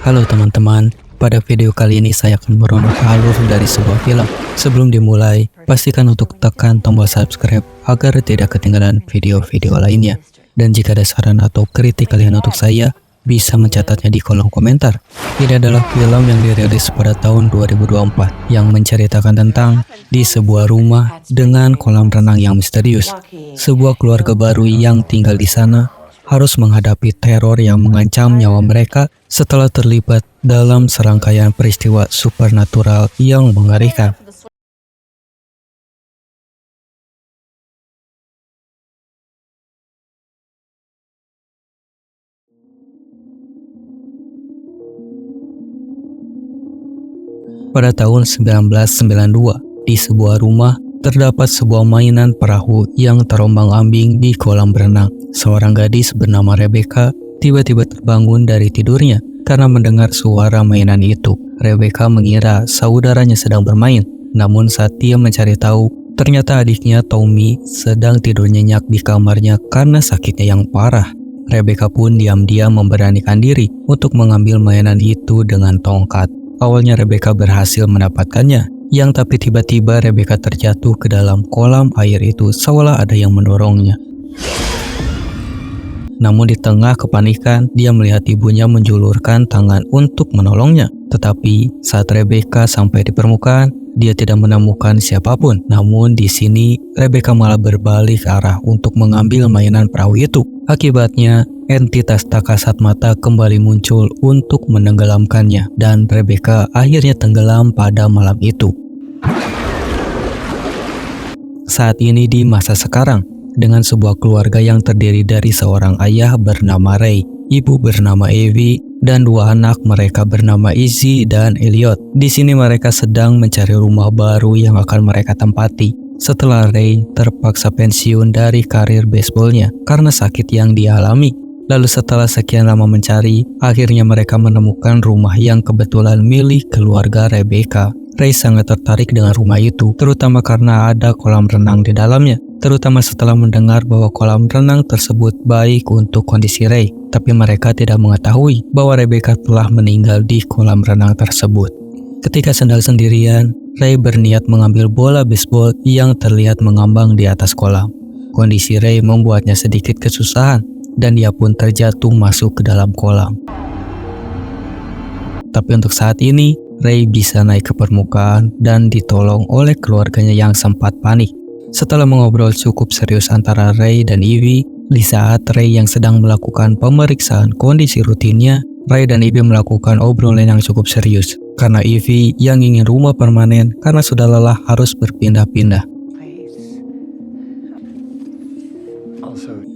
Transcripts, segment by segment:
Halo teman-teman, pada video kali ini saya akan merunut alur dari sebuah film. Sebelum dimulai, pastikan untuk tekan tombol subscribe agar tidak ketinggalan video-video lainnya. Dan jika ada saran atau kritik kalian untuk saya, bisa mencatatnya di kolom komentar. Ini adalah film yang dirilis pada tahun 2024 yang menceritakan tentang di sebuah rumah dengan kolam renang yang misterius. Sebuah keluarga baru yang tinggal di sana harus menghadapi teror yang mengancam nyawa mereka setelah terlibat dalam serangkaian peristiwa supernatural yang mengerikan. Pada tahun 1992, di sebuah rumah terdapat sebuah mainan perahu yang terombang-ambing di kolam berenang. Seorang gadis bernama Rebecca tiba-tiba terbangun dari tidurnya karena mendengar suara mainan itu. Rebecca mengira saudaranya sedang bermain, namun saat dia mencari tahu, ternyata adiknya Tommy sedang tidur nyenyak di kamarnya karena sakitnya yang parah. Rebecca pun diam-diam memberanikan diri untuk mengambil mainan itu dengan tongkat. Awalnya Rebecca berhasil mendapatkannya, tapi tiba-tiba Rebecca terjatuh ke dalam kolam air itu seolah ada yang mendorongnya. Namun di tengah kepanikan, dia melihat ibunya menjulurkan tangan untuk menolongnya. Tetapi saat Rebecca sampai di permukaan, dia tidak menemukan siapapun. Namun di sini Rebecca malah berbalik arah untuk mengambil mainan perahu itu. Akibatnya, entitas tak kasat mata kembali muncul untuk menenggelamkannya, dan Rebecca akhirnya tenggelam pada malam itu. Saat ini di masa sekarang, dengan sebuah keluarga yang terdiri dari seorang ayah bernama Ray, ibu bernama Evie, dan dua anak mereka bernama Izzy dan Elliot. Di sini mereka sedang mencari rumah baru yang akan mereka tempati setelah Ray terpaksa pensiun dari karir baseballnya karena sakit yang dialami. Lalu setelah sekian lama mencari, akhirnya mereka menemukan rumah yang kebetulan milik keluarga Rebecca. Ray sangat tertarik dengan rumah itu, terutama karena ada kolam renang di dalamnya. Terutama setelah mendengar bahwa kolam renang tersebut baik untuk kondisi Ray. Tapi mereka tidak mengetahui bahwa Rebecca telah meninggal di kolam renang tersebut. Ketika sedang sendirian, Ray berniat mengambil bola baseball yang terlihat mengambang di atas kolam. Kondisi Ray membuatnya sedikit kesusahan, dan dia pun terjatuh masuk ke dalam kolam. Tapi untuk saat ini, Ray bisa naik ke permukaan dan ditolong oleh keluarganya yang sempat panik. Setelah mengobrol cukup serius antara Ray dan Evie, di saat Ray yang sedang melakukan pemeriksaan kondisi rutinnya, Ray dan Evie melakukan obrolan yang cukup serius. Karena Evie yang ingin rumah permanen karena sudah lelah harus berpindah-pindah.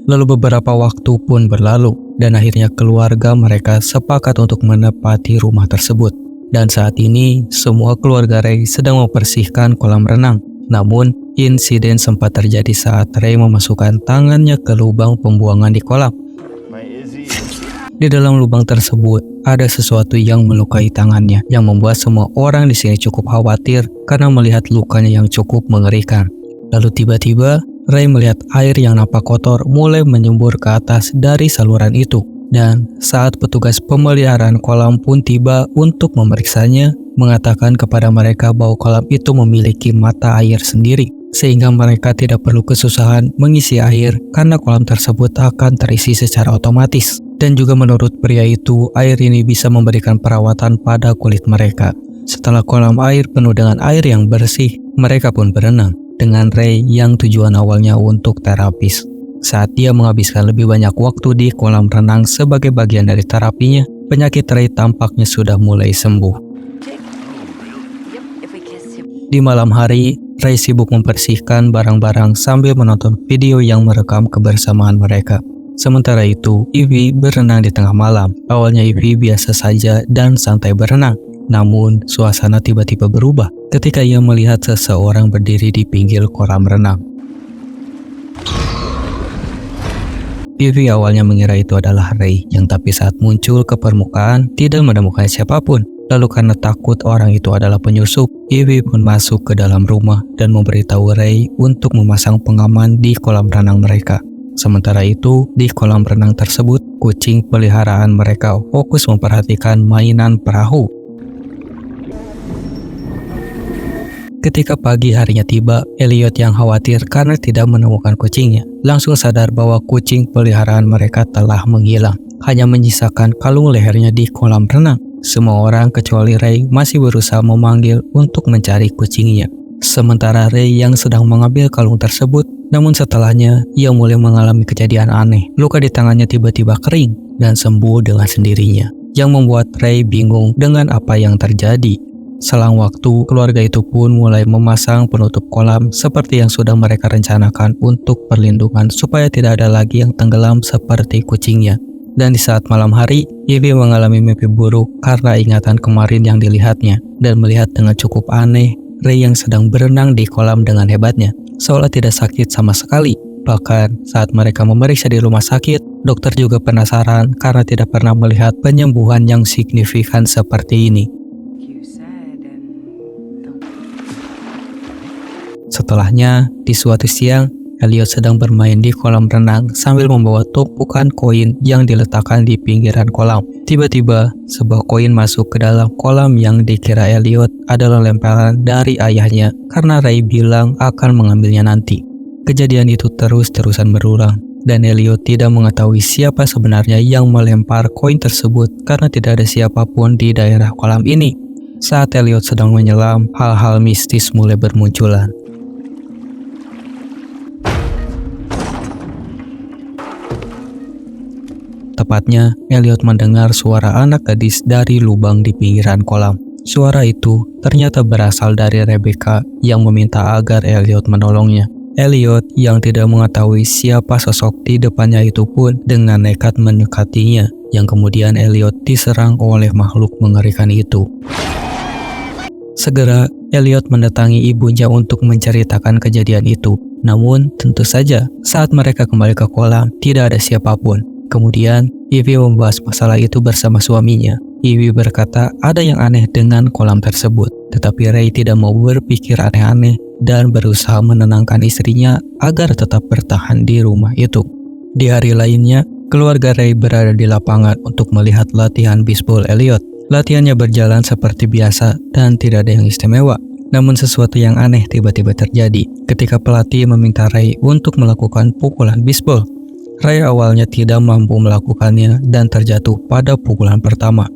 Lalu beberapa waktu pun berlalu, dan akhirnya keluarga mereka sepakat untuk menempati rumah tersebut. Dan saat ini, semua keluarga Ray sedang membersihkan kolam renang. Namun, insiden sempat terjadi saat Ray memasukkan tangannya ke lubang pembuangan di kolam. Di dalam lubang tersebut, ada sesuatu yang melukai tangannya, yang membuat semua orang di sini cukup khawatir karena melihat lukanya yang cukup mengerikan. Lalu tiba-tiba, Ray melihat air yang nampak kotor mulai menyembur ke atas dari saluran itu. Dan saat petugas pemeliharaan kolam pun tiba untuk memeriksanya, mengatakan kepada mereka bahwa kolam itu memiliki mata air sendiri, sehingga mereka tidak perlu kesusahan mengisi air karena kolam tersebut akan terisi secara otomatis. Dan juga menurut pria itu, air ini bisa memberikan perawatan pada kulit mereka. Setelah kolam air penuh dengan air yang bersih, mereka pun berenang dengan Ray yang tujuan awalnya untuk terapis. Saat dia menghabiskan lebih banyak waktu di kolam renang sebagai bagian dari terapinya, penyakit Ray tampaknya sudah mulai sembuh. Di malam hari, Ray sibuk membersihkan barang-barang sambil menonton video yang merekam kebersamaan mereka. Sementara itu, Evie berenang di tengah malam. Awalnya Evie biasa saja dan santai berenang. Namun, suasana tiba-tiba berubah ketika ia melihat seseorang berdiri di pinggir kolam renang. Evie awalnya mengira itu adalah Ray, tapi saat muncul ke permukaan tidak menemukan siapapun. Lalu karena takut orang itu adalah penyusup, Evie pun masuk ke dalam rumah dan memberitahu Ray untuk memasang pengaman di kolam renang mereka. Sementara itu, di kolam renang tersebut, kucing peliharaan mereka fokus memperhatikan mainan perahu. Ketika pagi harinya tiba, Elliot yang khawatir karena tidak menemukan kucingnya, langsung sadar bahwa kucing peliharaan mereka telah menghilang, hanya menyisakan kalung lehernya di kolam renang. Semua orang kecuali Ray masih berusaha memanggil untuk mencari kucingnya. Sementara Ray yang sedang mengambil kalung tersebut, namun setelahnya ia mulai mengalami kejadian aneh. Luka di tangannya tiba-tiba kering dan sembuh dengan sendirinya, yang membuat Ray bingung dengan apa yang terjadi. Selang waktu, keluarga itu pun mulai memasang penutup kolam seperti yang sudah mereka rencanakan untuk perlindungan supaya tidak ada lagi yang tenggelam seperti kucingnya. Dan di saat malam hari, Ivy mengalami mimpi buruk karena ingatan kemarin yang dilihatnya dan melihat dengan cukup aneh Ray yang sedang berenang di kolam dengan hebatnya, seolah tidak sakit sama sekali. Bahkan saat mereka memeriksa di rumah sakit, dokter juga penasaran karena tidak pernah melihat penyembuhan yang signifikan seperti ini. Setelahnya, di suatu siang, Elliot sedang bermain di kolam renang sambil membawa tumpukan koin yang diletakkan di pinggiran kolam. Tiba-tiba, sebuah koin masuk ke dalam kolam yang dikira Elliot adalah lemparan dari ayahnya karena Ray bilang akan mengambilnya nanti. Kejadian itu terus-terusan berulang, dan Elliot tidak mengetahui siapa sebenarnya yang melempar koin tersebut karena tidak ada siapapun di daerah kolam ini. Saat Elliot sedang menyelam, hal-hal mistis mulai bermunculan. Tepatnya, Elliot mendengar suara anak gadis dari lubang di pinggiran kolam. Suara itu ternyata berasal dari Rebecca yang meminta agar Elliot menolongnya. Elliot yang tidak mengetahui siapa sosok di depannya itu pun dengan nekat mendekatinya, yang kemudian Elliot diserang oleh makhluk mengerikan itu. Segera, Elliot mendatangi ibunya untuk menceritakan kejadian itu. Namun, tentu saja, saat mereka kembali ke kolam, tidak ada siapapun. Kemudian, Ivy membahas masalah itu bersama suaminya. Ivy berkata ada yang aneh dengan kolam tersebut, tetapi Ray tidak mau berpikir aneh-aneh dan berusaha menenangkan istrinya agar tetap bertahan di rumah itu. Di hari lainnya, keluarga Ray berada di lapangan untuk melihat latihan bisbol Elliot. Latihannya berjalan seperti biasa dan tidak ada yang istimewa. Namun sesuatu yang aneh tiba-tiba terjadi ketika pelatih meminta Ray untuk melakukan pukulan bisbol. Ray awalnya tidak mampu melakukannya dan terjatuh pada pukulan pertama.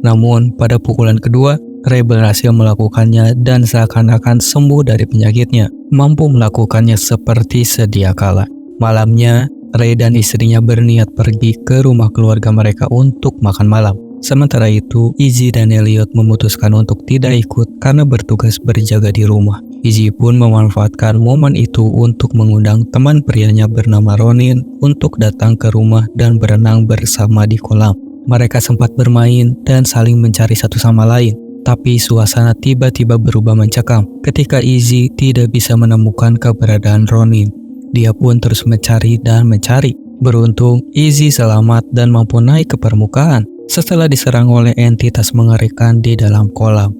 Namun pada pukulan kedua, Ray berhasil melakukannya dan seakan-akan sembuh dari penyakitnya, mampu melakukannya seperti sedia kala. Malamnya, Ray dan istrinya berniat pergi ke rumah keluarga mereka untuk makan malam. Sementara itu, Izzy dan Elliot memutuskan untuk tidak ikut karena bertugas berjaga di rumah. Izzy pun memanfaatkan momen itu untuk mengundang teman prianya bernama Ronin untuk datang ke rumah dan berenang bersama di kolam. Mereka sempat bermain dan saling mencari satu sama lain. Tapi suasana tiba-tiba berubah mencekam ketika Izzy tidak bisa menemukan keberadaan Ronin. Dia pun terus mencari dan mencari. Beruntung, Izzy selamat dan mampu naik ke permukaan setelah diserang oleh entitas mengerikan di dalam kolam.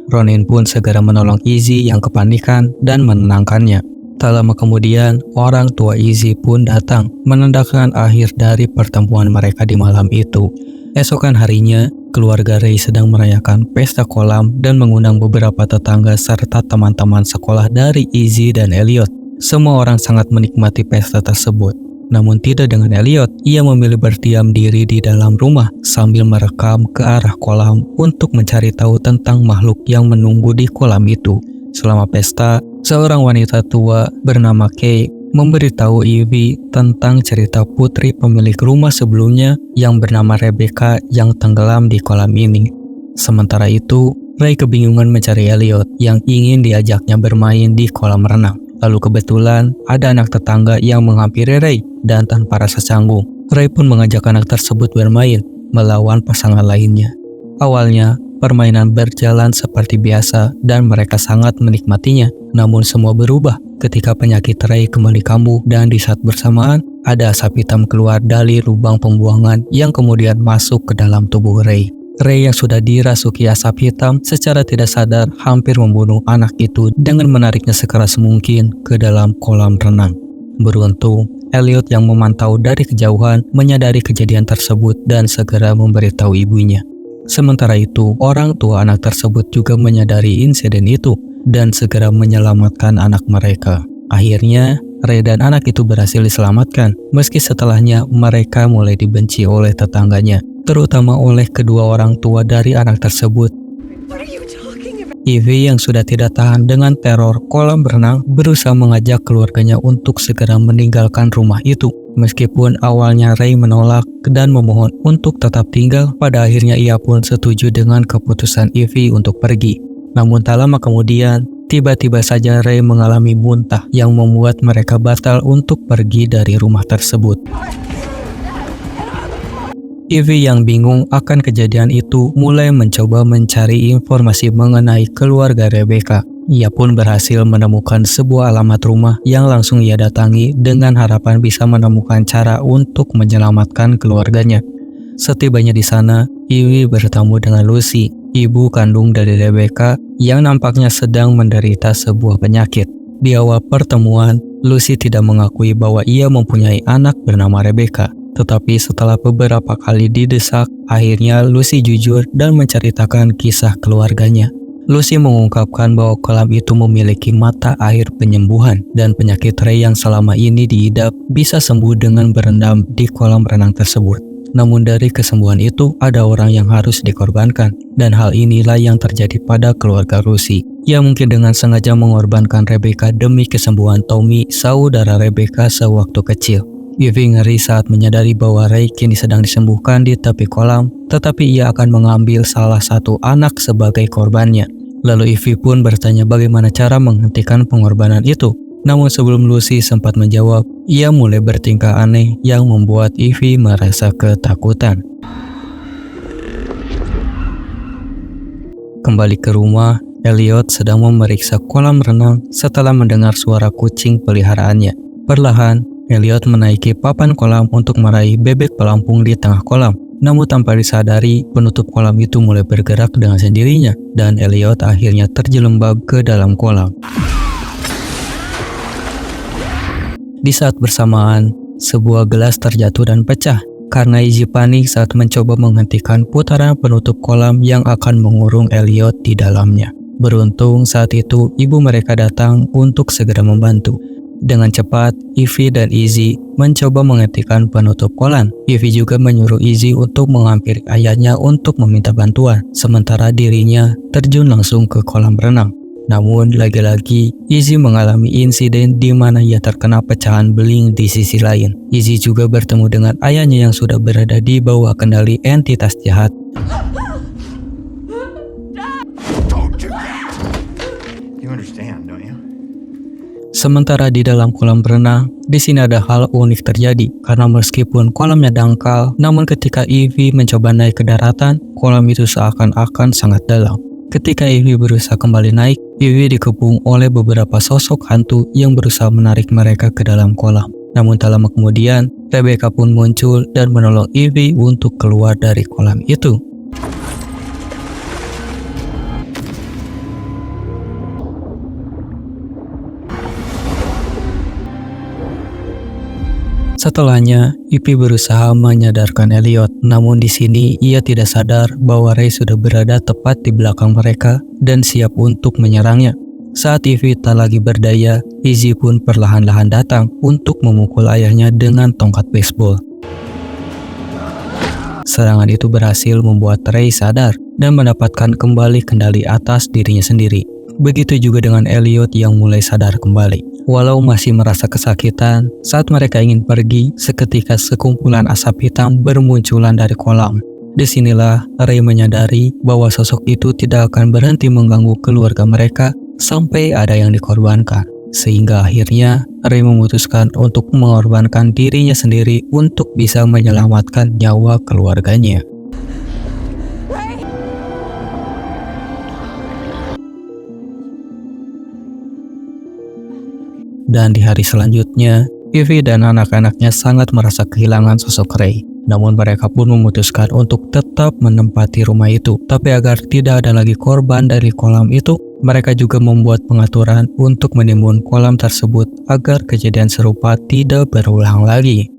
Ronin pun segera menolong Izzy yang kepanikan dan menenangkannya. Tak lama kemudian, orang tua Izzy pun datang menandakan akhir dari pertemuan mereka di malam itu. Esokan harinya, keluarga Ray sedang merayakan pesta kolam dan mengundang beberapa tetangga serta teman-teman sekolah dari Izzy dan Elliot. Semua orang sangat menikmati pesta tersebut. Namun tidak dengan Elliot, ia memilih berdiam diri di dalam rumah sambil merekam ke arah kolam untuk mencari tahu tentang makhluk yang menunggu di kolam itu. Selama pesta, seorang wanita tua bernama Kay memberitahu Ivy tentang cerita putri pemilik rumah sebelumnya yang bernama Rebecca yang tenggelam di kolam ini. Sementara itu, Ray kebingungan mencari Elliot yang ingin diajaknya bermain di kolam renang. Lalu kebetulan ada anak tetangga yang menghampiri Ray dan tanpa rasa canggung, Ray pun mengajak anak tersebut bermain melawan pasangan lainnya. Awalnya, permainan berjalan seperti biasa dan mereka sangat menikmatinya. Namun semua berubah ketika penyakit Ray kembali kambuh dan di saat bersamaan ada asap hitam keluar dari lubang pembuangan yang kemudian masuk ke dalam tubuh Ray. Ray yang sudah dirasuki asap hitam secara tidak sadar hampir membunuh anak itu dengan menariknya sekeras mungkin ke dalam kolam renang. Beruntung, Elliot yang memantau dari kejauhan menyadari kejadian tersebut dan segera memberitahu ibunya. Sementara itu, orang tua anak tersebut juga menyadari insiden itu dan segera menyelamatkan anak mereka. Akhirnya, Ray dan anak itu berhasil diselamatkan, meski setelahnya mereka mulai dibenci oleh tetangganya, terutama oleh kedua orang tua dari anak tersebut. Evie yang sudah tidak tahan dengan teror kolam renang berusaha mengajak keluarganya untuk segera meninggalkan rumah itu. Meskipun awalnya Ray menolak dan memohon untuk tetap tinggal, pada akhirnya ia pun setuju dengan keputusan Evie untuk pergi. Namun tak lama kemudian, tiba-tiba saja Ray mengalami muntah yang membuat mereka batal untuk pergi dari rumah tersebut. Evie yang bingung akan kejadian itu mulai mencoba mencari informasi mengenai keluarga Rebecca. Ia pun berhasil menemukan sebuah alamat rumah yang langsung ia datangi dengan harapan bisa menemukan cara untuk menyelamatkan keluarganya. Setibanya di sana, Evie bertemu dengan Lucy, ibu kandung dari Rebecca yang nampaknya sedang menderita sebuah penyakit. Di awal pertemuan, Lucy tidak mengakui bahwa ia mempunyai anak bernama Rebecca. Tetapi setelah beberapa kali didesak, akhirnya Lucy jujur dan menceritakan kisah keluarganya. Lucy mengungkapkan bahwa kolam itu memiliki mata air penyembuhan dan penyakit Ray yang selama ini diidap bisa sembuh dengan berendam di kolam renang tersebut. Namun dari kesembuhan itu ada orang yang harus dikorbankan, dan hal inilah yang terjadi pada keluarga Lucy, yang mungkin dengan sengaja mengorbankan Rebecca demi kesembuhan Tommy, saudara Rebecca sewaktu kecil. Evie ngeri saat menyadari bahwa Ray kini sedang disembuhkan di tepi kolam, tetapi ia akan mengambil salah satu anak sebagai korbannya. Lalu Evie pun bertanya bagaimana cara menghentikan pengorbanan itu. Namun sebelum Lucy sempat menjawab, ia mulai bertingkah aneh yang membuat Evie merasa ketakutan. Kembali ke rumah, Elliot sedang memeriksa kolam renang setelah mendengar suara kucing peliharaannya. Perlahan, Elliot menaiki papan kolam untuk meraih bebek pelampung di tengah kolam. Namun tanpa disadari, penutup kolam itu mulai bergerak dengan sendirinya dan Elliot akhirnya terjelembab ke dalam kolam. Di saat bersamaan, sebuah gelas terjatuh dan pecah karena Izzy panik saat mencoba menghentikan putaran penutup kolam yang akan mengurung Elliot di dalamnya. Beruntung saat itu ibu mereka datang untuk segera membantu. Dengan cepat, Evie dan Izzy mencoba menghentikan penutup kolam. Evie juga menyuruh Izzy untuk menghampiri ayahnya untuk meminta bantuan, sementara dirinya terjun langsung ke kolam renang. Namun, lagi-lagi, Izzy mengalami insiden di mana ia terkena pecahan beling di sisi lain. Izzy juga bertemu dengan ayahnya yang sudah berada di bawah kendali entitas jahat. You understand, don't you? Sementara di dalam kolam renang, di sini ada hal unik terjadi karena meskipun kolamnya dangkal, namun ketika Evie mencoba naik ke daratan, kolam itu seakan-akan sangat dalam. Ketika Evie berusaha kembali naik, Evie dikepung oleh beberapa sosok hantu yang berusaha menarik mereka ke dalam kolam. Namun tak lama kemudian, Rebecca pun muncul dan menolong Evie untuk keluar dari kolam itu. Setelahnya, Evie berusaha menyadarkan Elliot, namun di sini ia tidak sadar bahwa Ray sudah berada tepat di belakang mereka dan siap untuk menyerangnya. Saat Evie tak lagi berdaya, Izzy pun perlahan-lahan datang untuk memukul ayahnya dengan tongkat baseball. Serangan itu berhasil membuat Ray sadar dan mendapatkan kembali kendali atas dirinya sendiri. Begitu juga dengan Elliot yang mulai sadar kembali. Walau masih merasa kesakitan, saat mereka ingin pergi, seketika sekumpulan asap hitam bermunculan dari kolam. Disinilah Ray menyadari bahwa sosok itu tidak akan berhenti mengganggu keluarga mereka sampai ada yang dikorbankan. Sehingga akhirnya Ray memutuskan untuk mengorbankan dirinya sendiri untuk bisa menyelamatkan nyawa keluarganya. Dan di hari selanjutnya, Evie dan anak-anaknya sangat merasa kehilangan sosok Ray. Namun mereka pun memutuskan untuk tetap menempati rumah itu. Tapi agar tidak ada lagi korban dari kolam itu, mereka juga membuat pengaturan untuk menimbun kolam tersebut agar kejadian serupa tidak berulang lagi.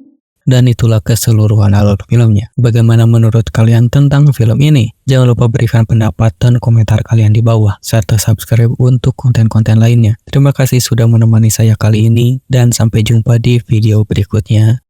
Dan itulah keseluruhan alur filmnya. Bagaimana menurut kalian tentang film ini? Jangan lupa berikan pendapat dan komentar kalian di bawah, serta subscribe untuk konten-konten lainnya. Terima kasih sudah menemani saya kali ini, dan sampai jumpa di video berikutnya.